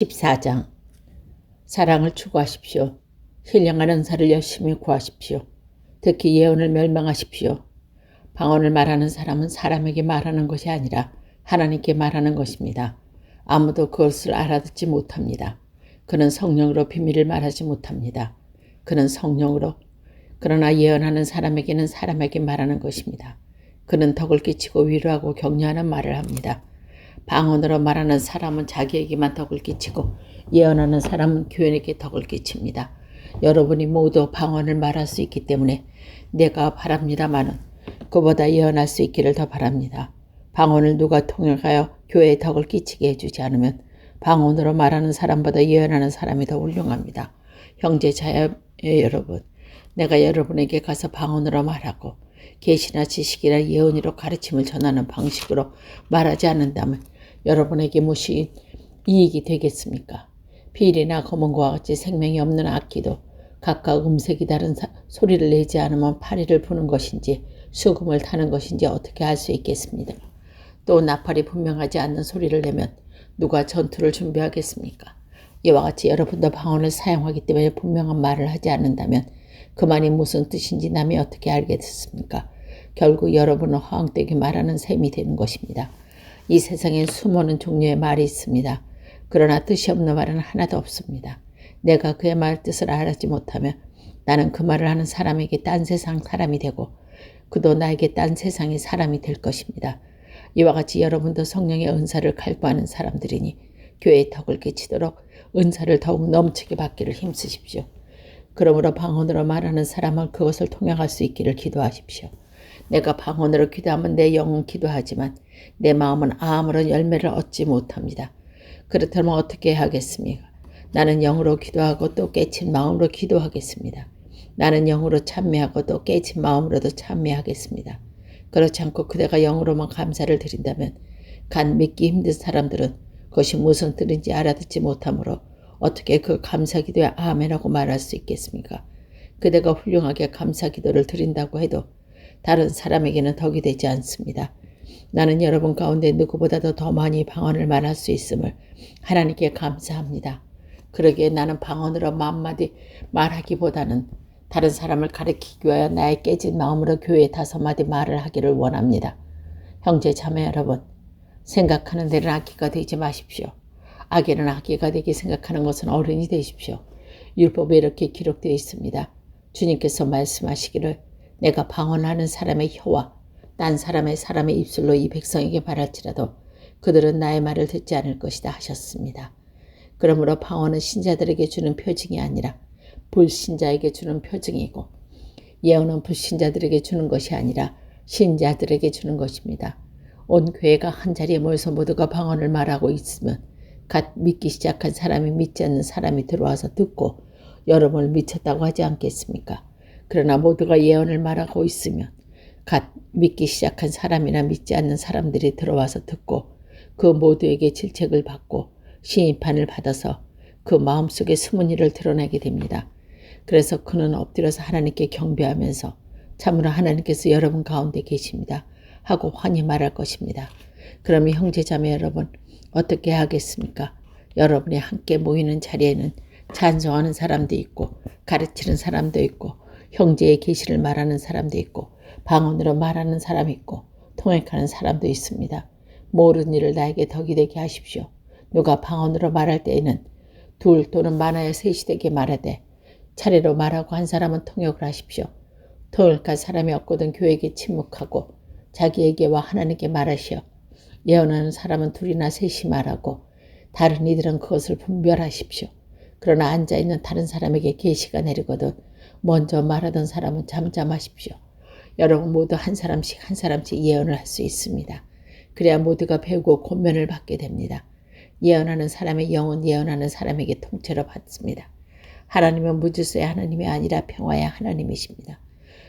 14장. 사랑을 추구하십시오. 신령한 은사를 열심히 구하십시오. 특히 예언을 멸망하십시오. 방언을 말하는 사람은 사람에게 말하는 것이 아니라 하나님께 말하는 것입니다. 아무도 그것을 알아듣지 못합니다. 그는 성령으로 비밀을 말하지 못합니다. 그는 성령으로, 그러나 예언하는 사람에게는 사람에게 말하는 것입니다. 그는 덕을 끼치고 위로하고 격려하는 말을 합니다. 방언으로 말하는 사람은 자기에게만 덕을 끼치고 예언하는 사람은 교인에게 덕을 끼칩니다. 여러분이 모두 방언을 말할 수 있기 때문에 내가 바랍니다마는 그보다 예언할 수 있기를 더 바랍니다. 방언을 누가 통역하여 교회에 덕을 끼치게 해주지 않으면 방언으로 말하는 사람보다 예언하는 사람이 더 훌륭합니다. 형제 자매 여러분, 내가 여러분에게 가서 방언으로 말하고 계시나 지식이나 예언으로 가르침을 전하는 방식으로 말하지 않는다면 여러분에게 무엇이 이익이 되겠습니까? 비리나 검은과 같이 생명이 없는 악기도 각각 음색이 다른 소리를 내지 않으면 파리를 부는 것인지 수금을 타는 것인지 어떻게 알 수 있겠습니다. 또 나팔이 분명하지 않는 소리를 내면 누가 전투를 준비하겠습니까? 이와 같이 여러분도 방언을 사용하기 때문에 분명한 말을 하지 않는다면 그 말이 무슨 뜻인지 남이 어떻게 알겠습니까? 결국 여러분은 허황되게 말하는 셈이 되는 것입니다. 이 세상엔 수많은 종류의 말이 있습니다. 그러나 뜻이 없는 말은 하나도 없습니다. 내가 그의 말 뜻을 알지 못하면 나는 그 말을 하는 사람에게 딴 세상 사람이 되고 그도 나에게 딴 세상의 사람이 될 것입니다. 이와 같이 여러분도 성령의 은사를 갈구하는 사람들이니 교회에 덕을 끼치도록 은사를 더욱 넘치게 받기를 힘쓰십시오. 그러므로 방언으로 말하는 사람은 그것을 통역할 수 있기를 기도하십시오. 내가 방언으로 기도하면 내 영은 기도하지만 내 마음은 아무런 열매를 얻지 못합니다. 그렇다면 어떻게 하겠습니까? 나는 영으로 기도하고 또 깨친 마음으로 기도하겠습니다. 나는 영으로 찬미하고 또 깨친 마음으로도 찬미하겠습니다. 그렇지 않고 그대가 영으로만 감사를 드린다면 간 믿기 힘든 사람들은 그것이 무슨 뜻인지 알아듣지 못하므로 어떻게 그 감사기도에 아멘하고 말할 수 있겠습니까? 그대가 훌륭하게 감사기도를 드린다고 해도 다른 사람에게는 덕이 되지 않습니다. 나는 여러분 가운데 누구보다도 더 많이 방언을 말할 수 있음을 하나님께 감사합니다. 그러기에 나는 방언으로 만마디 말하기보다는 다른 사람을 가르치기 위하여 나의 깨진 마음으로 교회에 5마디 말을 하기를 원합니다. 형제 자매 여러분, 생각하는 데는 악기가 되지 마십시오. 악에는 악기가 되게 생각하는 것은 어른이 되십시오. 율법에 이렇게 기록되어 있습니다. 주님께서 말씀하시기를 내가 방언하는 사람의 혀와 딴 사람의 입술로 이 백성에게 말할지라도 그들은 나의 말을 듣지 않을 것이다 하셨습니다. 그러므로 방언은 신자들에게 주는 표징이 아니라 불신자에게 주는 표징이고 예언은 불신자들에게 주는 것이 아니라 신자들에게 주는 것입니다. 온 교회가 한자리에 모여서 모두가 방언을 말하고 있으면 갓 믿기 시작한 사람이 믿지 않는 사람이 들어와서 듣고 여러분을 미쳤다고 하지 않겠습니까? 그러나 모두가 예언을 말하고 있으면 갓 믿기 시작한 사람이나 믿지 않는 사람들이 들어와서 듣고 그 모두에게 질책을 받고 심판을 받아서 그 마음속에 숨은 일을 드러내게 됩니다. 그래서 그는 엎드려서 하나님께 경배하면서 참으로 하나님께서 여러분 가운데 계십니다 하고 환히 말할 것입니다. 그러면 형제자매 여러분 어떻게 하겠습니까? 여러분이 함께 모이는 자리에는 찬송하는 사람도 있고 가르치는 사람도 있고 형제의 계시를 말하는 사람도 있고 방언으로 말하는 사람이 있고 통역하는 사람도 있습니다. 모르는 일을 나에게 덕이 되게 하십시오. 누가 방언으로 말할 때에는 둘 또는 많아야 셋이 되게 말하되 차례로 말하고 한 사람은 통역을 하십시오. 통역할 사람이 없거든 교회에게 침묵하고 자기에게와 하나님께 말하시어 예언하는 사람은 둘이나 셋이 말하고 다른 이들은 그것을 분별하십시오. 그러나 앉아있는 다른 사람에게 계시가 내리거든 먼저 말하던 사람은 잠잠하십시오. 여러분 모두 한 사람씩 예언을 할 수 있습니다. 그래야 모두가 배우고 권면을 받게 됩니다. 예언하는 사람의 영은 예언하는 사람에게 통째로 받습니다. 하나님은 무질서의 하나님이 아니라 평화의 하나님이십니다.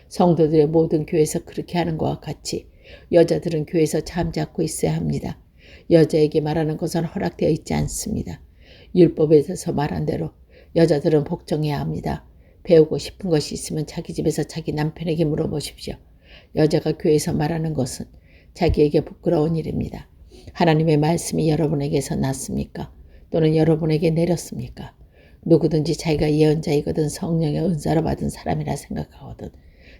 성도들의 모든 교회에서 그렇게 하는 것과 같이 여자들은 교회에서 잠자코 있어야 합니다. 여자에게 말하는 것은 허락되어 있지 않습니다. 율법에서 말한 대로 여자들은 복종해야 합니다. 배우고 싶은 것이 있으면 자기 집에서 자기 남편에게 물어보십시오. 여자가 교회에서 말하는 것은 자기에게 부끄러운 일입니다. 하나님의 말씀이 여러분에게서 났습니까? 또는 여러분에게 내렸습니까? 누구든지 자기가 예언자이거든 성령의 은사로 받은 사람이라 생각하거든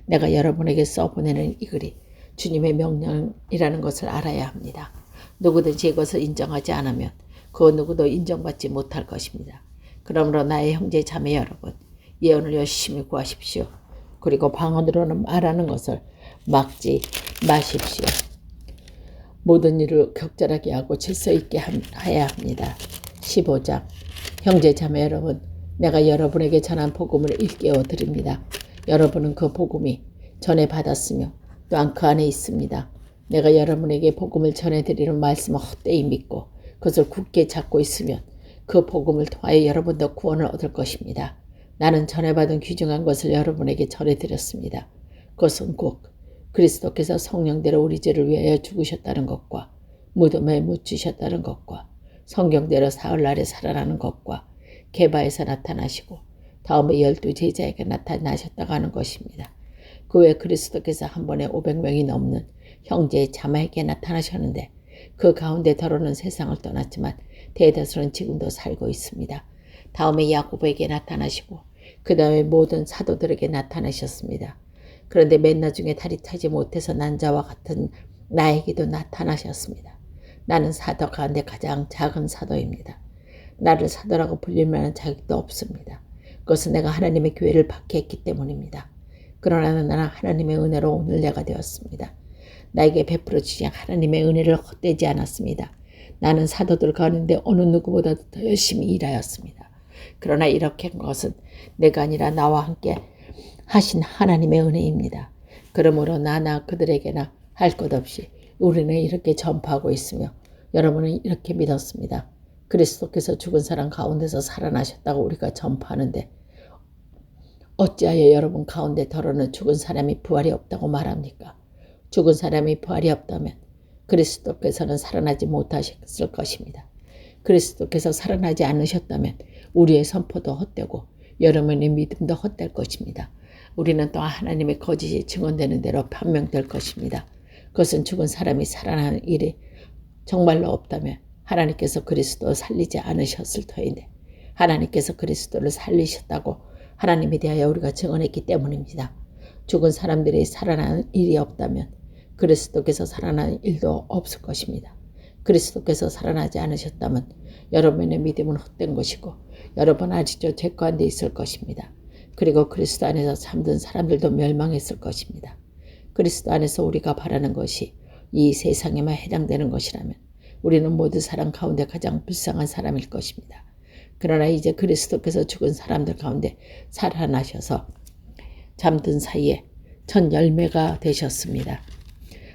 내가 여러분에게 써보내는 이 글이 주님의 명령이라는 것을 알아야 합니다. 누구든지 이것을 인정하지 않으면 그 누구도 인정받지 못할 것입니다. 그러므로 나의 형제 자매 여러분, 예언을 열심히 구하십시오. 그리고 방언으로는 말하는 것을 막지 마십시오. 모든 일을 적절하게 하고 질서 있게 해야 합니다. 15장 형제 자매 여러분, 내가 여러분에게 전한 복음을 일깨워 드립니다. 여러분은 그 복음이 전해 받았으며 또한 그 안에 있습니다. 내가 여러분에게 복음을 전해드리는 말씀을 헛되이 믿고 그것을 굳게 잡고 있으면 그 복음을 통하여 여러분도 구원을 얻을 것입니다. 나는 전해받은 귀중한 것을 여러분에게 전해드렸습니다. 그것은 곧 그리스도께서 성령대로 우리 죄를 위하여 죽으셨다는 것과 무덤에 묻히셨다는 것과 성경대로 사흘날에 살아나는 것과 게바에서 나타나시고 다음에 12 제자에게 나타나셨다고 하는 것입니다. 그 외 그리스도께서 한 번에 500명이 넘는 형제 자매에게 나타나셨는데 그 가운데 더러는 세상을 떠났지만 대다수는 지금도 살고 있습니다. 다음에 야고보에게 나타나시고 그 다음에 모든 사도들에게 나타나셨습니다. 그런데 맨 나중에 다리 타지 못해서 난 자와 같은 나에게도 나타나셨습니다. 나는 사도 가운데 가장 작은 사도입니다. 나를 사도라고 불릴 만한 자격도 없습니다. 그것은 내가 하나님의 교회를 박해했기 때문입니다. 그러나 나는 하나님의 은혜로 오늘 내가 되었습니다. 나에게 베풀어 주신 하나님의 은혜를 헛되지 않았습니다. 나는 사도들 가운데 어느 누구보다도 더 열심히 일하였습니다. 그러나 이렇게 한 것은 내가 아니라 나와 함께 하신 하나님의 은혜입니다. 그러므로 나나 그들에게나 할 것 없이 우리는 이렇게 전파하고 있으며 여러분은 이렇게 믿었습니다. 그리스도께서 죽은 사람 가운데서 살아나셨다고 우리가 전파하는데 어찌하여 여러분 가운데 더러는 죽은 사람이 부활이 없다고 말합니까? 죽은 사람이 부활이 없다면 그리스도께서는 살아나지 못하셨을 것입니다. 그리스도께서 살아나지 않으셨다면 우리의 선포도 헛되고 여러분의 믿음도 헛될 것입니다. 우리는 또 하나님의 거짓이 증언되는 대로 판명될 것입니다. 그것은 죽은 사람이 살아나는 일이 정말로 없다면 하나님께서 그리스도를 살리지 않으셨을 터인데 하나님께서 그리스도를 살리셨다고 하나님에 대하여 우리가 증언했기 때문입니다. 죽은 사람들이 살아나는 일이 없다면 그리스도께서 살아나는 일도 없을 것입니다. 그리스도께서 살아나지 않으셨다면 여러분의 믿음은 헛된 것이고 여러분 아직도 죄 가운데 있을 것입니다. 그리고 그리스도 안에서 잠든 사람들도 멸망했을 것입니다. 그리스도 안에서 우리가 바라는 것이 이 세상에만 해당되는 것이라면 우리는 모든 사람 가운데 가장 불쌍한 사람일 것입니다. 그러나 이제 그리스도께서 죽은 사람들 가운데 살아나셔서 잠든 사이에 첫 열매가 되셨습니다.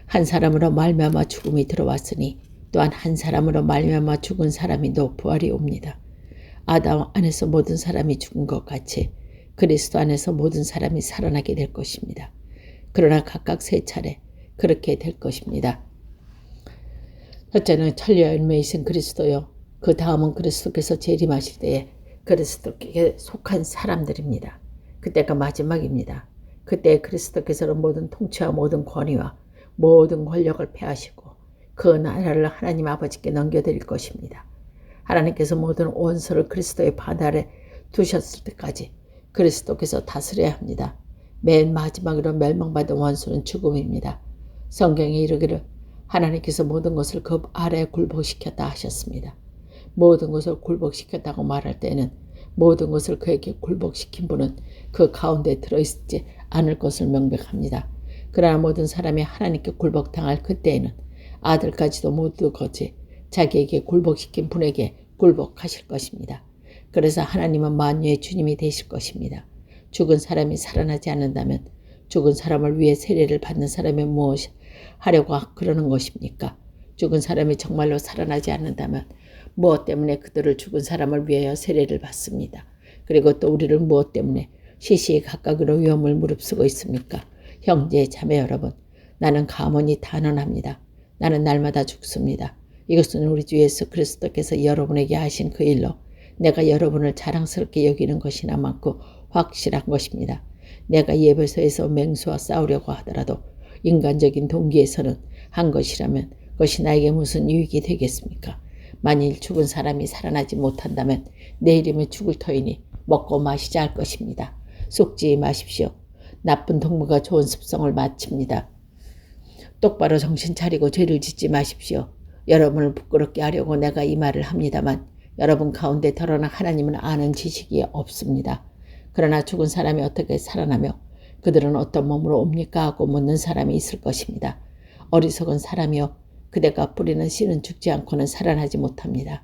한 사람으로 말미암아 죽음이 들어왔으니 또한 한 사람으로 말미암아 죽은 사람이 또 부활이 옵니다. 아담 안에서 모든 사람이 죽은 것 같이 그리스도 안에서 모든 사람이 살아나게 될 것입니다. 그러나 각각 세 차례 그렇게 될 것입니다. 첫째는 천리와 열매이신 그리스도요. 그 다음은 그리스도께서 재림하실 때에 그리스도께 속한 사람들입니다. 그때가 마지막입니다. 그때 그리스도께서는 모든 통치와 모든 권위와 모든 권력을 패하시고 그 나라를 하나님 아버지께 넘겨드릴 것입니다. 하나님께서 모든 원수를 그리스도의 발 아래 두셨을 때까지 그리스도께서 다스려야 합니다. 맨 마지막으로 멸망받은 원수는 죽음입니다. 성경에 이르기를 하나님께서 모든 것을 그 아래에 굴복시켰다 하셨습니다. 모든 것을 굴복시켰다고 말할 때는 모든 것을 그에게 굴복시킨 분은 그 가운데 들어있지 않을 것을 명백합니다. 그러나 모든 사람이 하나님께 굴복당할 그때에는 아들까지도 모두 거지 자기에게 굴복시킨 분에게 굴복하실 것입니다. 그래서 하나님은 만유의 주님이 되실 것입니다. 죽은 사람이 살아나지 않는다면 죽은 사람을 위해 세례를 받는 사람이 무엇 하려고 그러는 것입니까? 죽은 사람이 정말로 살아나지 않는다면 무엇 때문에 그들을 죽은 사람을 위하여 세례를 받습니다. 그리고 또 우리를 무엇 때문에 시시각각으로 위험을 무릅쓰고 있습니까? 형제 자매 여러분, 나는 가문이 단언합니다. 나는 날마다 죽습니다. 이것은 우리 주 예수 그리스도께서 여러분에게 하신 그 일로 내가 여러분을 자랑스럽게 여기는 것이나 많고 확실한 것입니다. 내가 예배소에서 맹수와 싸우려고 하더라도 인간적인 동기에서는 한 것이라면 그것이 나에게 무슨 유익이 되겠습니까? 만일 죽은 사람이 살아나지 못한다면 내일이면 죽을 터이니 먹고 마시자 할 것입니다. 속지 마십시오. 나쁜 동무가 좋은 습성을 마칩니다. 똑바로 정신 차리고 죄를 짓지 마십시오. 여러분을 부끄럽게 하려고 내가 이 말을 합니다만 여러분 가운데 드러나 하나님은 아는 지식이 없습니다. 그러나 죽은 사람이 어떻게 살아나며 그들은 어떤 몸으로 옵니까 하고 묻는 사람이 있을 것입니다. 어리석은 사람이여, 그대가 뿌리는 씨는 죽지 않고는 살아나지 못합니다.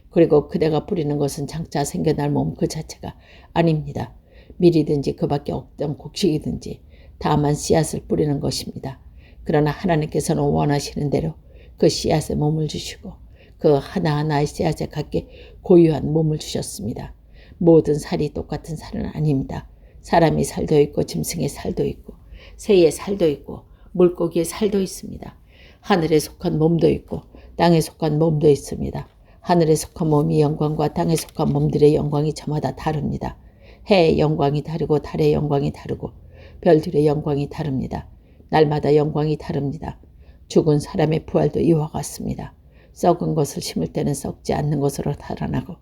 그리고 그대가 뿌리는 것은 장차 생겨날 몸 그 자체가 아닙니다. 밀이든지 그 밖에 없던 곡식이든지 다만 씨앗을 뿌리는 것입니다. 그러나 하나님께서는 원하시는 대로 그 씨앗에 몸을 주시고 그 하나하나의 씨앗에 갖게 고유한 몸을 주셨습니다. 모든 살이 똑같은 살은 아닙니다. 사람이 살도 있고 짐승의 살도 있고 새의 살도 있고 물고기의 살도 있습니다. 하늘에 속한 몸도 있고 땅에 속한 몸도 있습니다. 하늘에 속한 몸이 영광과 땅에 속한 몸들의 영광이 저마다 다릅니다. 해의 영광이 다르고 달의 영광이 다르고 별들의 영광이 다릅니다. 날마다 영광이 다릅니다. 죽은 사람의 부활도 이와 같습니다. 썩은 것을 심을 때는 썩지 않는 것으로 살아나고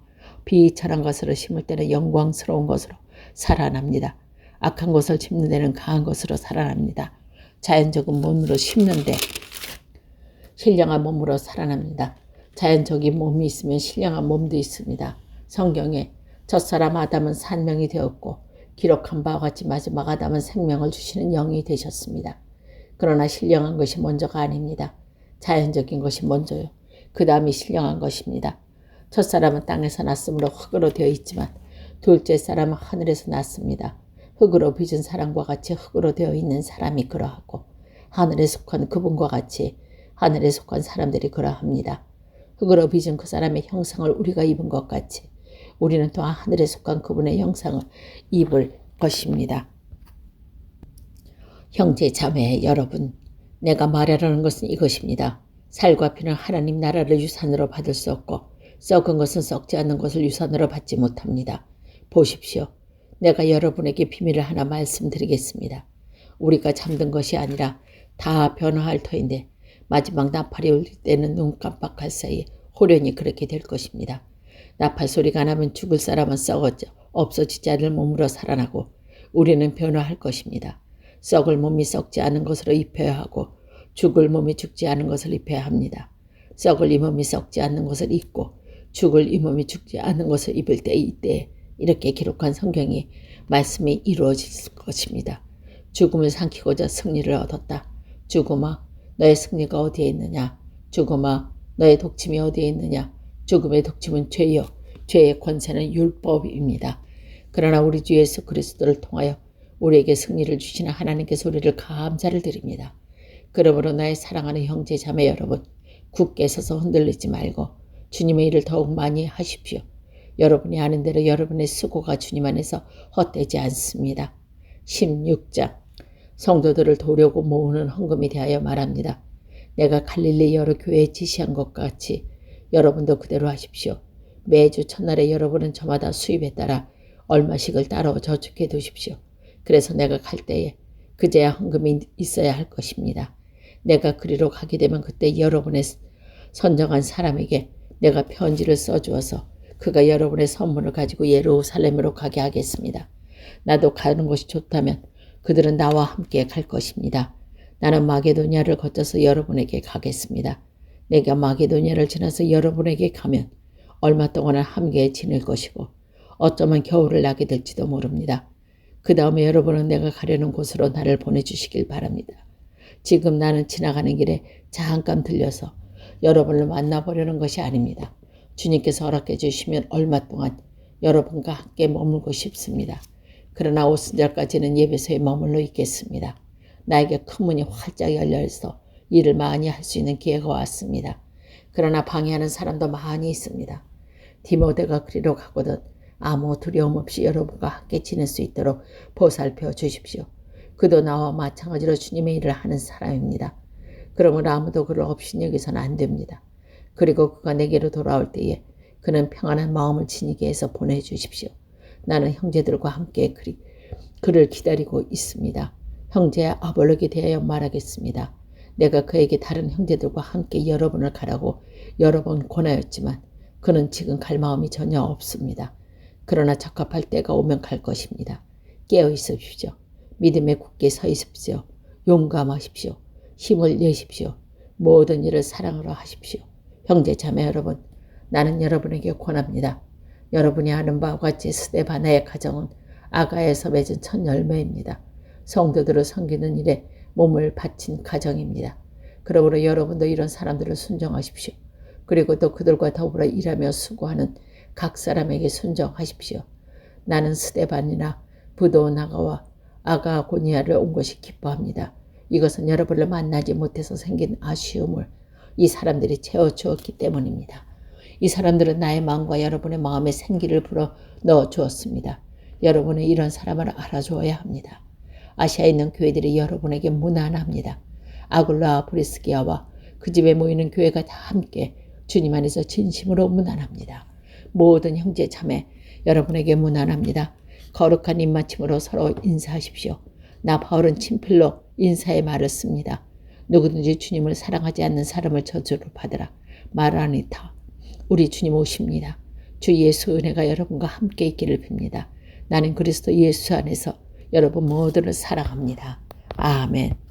비천한 것으로 심을 때는 영광스러운 것으로 살아납니다. 악한 것을 심는 데는 강한 것으로 살아납니다. 자연적인 몸으로 심는데 신령한 몸으로 살아납니다. 자연적인 몸이 있으면 신령한 몸도 있습니다. 성경에 첫사람 아담은 산명이 되었고 기록한 바와 같이 마지막 아담은 생명을 주시는 영이 되셨습니다. 그러나 신령한 것이 먼저가 아닙니다. 자연적인 것이 먼저요. 그 다음이 신령한 것입니다. 첫사람은 땅에서 났으므로 흙으로 되어 있지만 둘째 사람은 하늘에서 났습니다. 흙으로 빚은 사람과 같이 흙으로 되어 있는 사람이 그러하고 하늘에 속한 그분과 같이 하늘에 속한 사람들이 그러합니다. 흙으로 빚은 그 사람의 형상을 우리가 입은 것 같이 우리는 또한 하늘에 속한 그분의 형상을 입을 것입니다. 형제 자매 여러분, 내가 말하려는 것은 이것입니다. 살과 피는 하나님 나라를 유산으로 받을 수 없고 썩은 것은 썩지 않는 것을 유산으로 받지 못합니다. 보십시오. 내가 여러분에게 비밀을 하나 말씀드리겠습니다. 우리가 잠든 것이 아니라 다 변화할 터인데 마지막 나팔이 울릴 때는 눈 깜빡할 사이에 호련히 그렇게 될 것입니다. 나팔 소리가 나면 죽을 사람은 썩어져 없어지지 않을 몸으로 살아나고 우리는 변화할 것입니다. 썩을 몸이 썩지 않은 것으로 입혀야 하고 죽을 몸이 죽지 않은 것을 입혀야 합니다. 썩을 이 몸이 썩지 않는 것을 입고 죽을 이 몸이 죽지 않은 것을 입을 때 이때 이렇게 기록한 성경이 말씀이 이루어질 것입니다. 죽음을 삼키고자 승리를 얻었다. 죽음아, 너의 승리가 어디에 있느냐? 죽음아, 너의 독침이 어디에 있느냐? 죽음의 독침은 죄요. 죄의 권세는 율법입니다. 그러나 우리 주 예수 그리스도를 통하여 우리에게 승리를 주시는 하나님께서 우리를 감사를 드립니다. 그러므로 나의 사랑하는 형제 자매 여러분, 굳게 서서 흔들리지 말고 주님의 일을 더욱 많이 하십시오. 여러분이 아는 대로 여러분의 수고가 주님 안에서 헛되지 않습니다. 16장 성도들을 도우려고 모으는 헌금에 대하여 말합니다. 내가 갈릴리 여러 교회에 지시한 것 같이 여러분도 그대로 하십시오. 매주 첫날에 여러분은 저마다 수입에 따라 얼마씩을 따로 저축해 두십시오. 그래서 내가 갈 때에 그제야 헌금이 있어야 할 것입니다. 내가 그리로 가게 되면 그때 여러분의 선정한 사람에게 내가 편지를 써주어서 그가 여러분의 선물을 가지고 예루살렘으로 가게 하겠습니다. 나도 가는 것이 좋다면 그들은 나와 함께 갈 것입니다. 나는 마게도냐를 거쳐서 여러분에게 가겠습니다. 내가 마게도냐를 지나서 여러분에게 가면 얼마 동안은 함께 지낼 것이고 어쩌면 겨울을 나게 될지도 모릅니다. 그 다음에 여러분은 내가 가려는 곳으로 나를 보내주시길 바랍니다. 지금 나는 지나가는 길에 잠깐 들려서 여러분을 만나보려는 것이 아닙니다. 주님께서 허락해 주시면 얼마 동안 여러분과 함께 머물고 싶습니다. 그러나 오순절까지는 예배소에 머물러 있겠습니다. 나에게 큰 문이 활짝 열려서 일을 많이 할 수 있는 기회가 왔습니다. 그러나 방해하는 사람도 많이 있습니다. 디모데가 그리로 가거든 아무 두려움 없이 여러분과 함께 지낼 수 있도록 보살펴 주십시오. 그도 나와 마찬가지로 주님의 일을 하는 사람입니다. 그러므로 아무도 그를 업신여기서는 안 됩니다. 그리고 그가 내게로 돌아올 때에 그는 평안한 마음을 지니게 해서 보내주십시오. 나는 형제들과 함께 그를 기다리고 있습니다. 형제 아볼로에 대하여 말하겠습니다. 내가 그에게 다른 형제들과 함께 여러분을 가라고 여러 번 권하였지만 그는 지금 갈 마음이 전혀 없습니다. 그러나 적합할 때가 오면 갈 것입니다. 깨어 있으십시오. 믿음에 굳게 서 있으십시오. 용감하십시오. 힘을 내십시오. 모든 일을 사랑으로 하십시오. 형제 자매 여러분, 나는 여러분에게 권합니다. 여러분이 아는 바와 같이 스데바나의 가정은 아가에서 맺은 첫 열매입니다. 성도들을 섬기는 일에 몸을 바친 가정입니다. 그러므로 여러분도 이런 사람들을 순종하십시오. 그리고 또 그들과 더불어 일하며 수고하는 각 사람에게 순종하십시오. 나는 스데반이나 부도나가와 아가고니아를 온 것이 기뻐합니다. 이것은 여러분을 만나지 못해서 생긴 아쉬움을 이 사람들이 채워주었기 때문입니다. 이 사람들은 나의 마음과 여러분의 마음에 생기를 불어 넣어 주었습니다. 여러분은 이런 사람을 알아주어야 합니다. 아시아에 있는 교회들이 여러분에게 무난합니다. 아굴라 브리스기아와 그 집에 모이는 교회가 다 함께 주님 안에서 진심으로 무난합니다. 모든 형제 자매 여러분에게 무난합니다. 거룩한 입맞춤으로 서로 인사하십시오. 나 바울은 친필로 인사의 말을 씁니다. 누구든지 주님을 사랑하지 않는 사람을 저주로 받으라. 마라니타. 우리 주님 오십니다. 주 예수 은혜가 여러분과 함께 있기를 빕니다. 나는 그리스도 예수 안에서 여러분 모두를 사랑합니다. 아멘.